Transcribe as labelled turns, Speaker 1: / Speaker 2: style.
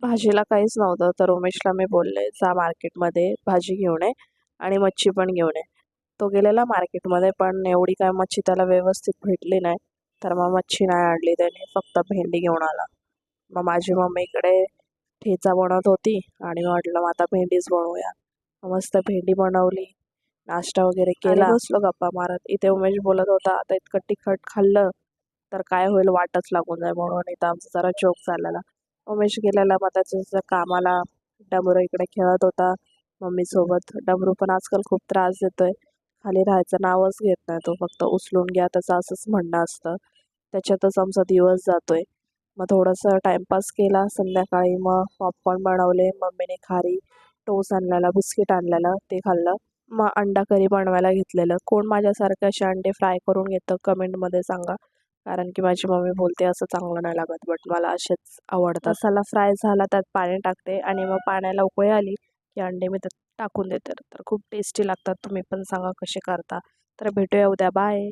Speaker 1: भाजीला काहीच नव्हतं तर उमेशला मी बोलले जा मार्केटमध्ये भाजी घेऊन ये आणि मच्छी पण घेऊन ये. तो गेलेला मार्केटमध्ये पण एवढी काय मच्छी त्याला व्यवस्थित भेटली नाही. तर मग मच्छी नाही आणली त्याने, फक्त भेंडी घेऊन आला. मग माझी मम्मी इकडे ठेचा बनवत होती आणि म्हटलं मग आता भेंडीच बनवूया. मग मस्त भेंडी बनवली, नाश्ता वगैरे केला आणि बसलो गप्पा मारत. इथे उमेश बोलत होता आता इतकं तिखट खाल्लं तर काय होईल वाटच लागून जाईल म्हणून. इथं आमचा जरा जोक चाललेला. उमेश गेलेला मग त्याच्या कामाला. डमरू इकडे खेळत होता मम्मीसोबत. डमरू पण आजकाल खूप त्रास देतोय, खाली राहायचं नावच घेत नाही तो, फक्त उचलून घ्या त्याचं असंच म्हणणं असतं. त्याच्यातच आमचा दिवस जातोय. मग थोडंसं टाइमपास केला. संध्याकाळी मग पॉपकॉर्न बनवले, मम्मीने खारी टोस आणलेला, बिस्किट आणलेलं ते खाल्लं. मग अंडा करी बनवायला घेतलेलं. कोण माझ्यासारखं असे अंडे फ्राय करून घेतं कमेंटमध्ये सांगा, कारण की माझी मम्मी बोलते असं चांगलं नाही लागत, बट मला असेच आवडतात. मसाला फ्राय झाला त्यात पाणी टाकते आणि मग पाण्याला उकळी आली की अंडे मी त्यात टाकून देते. तर खूप टेस्टी लागतात. तुम्ही पण सांगा कसे करता. तर भेटूया उद्या. बाय.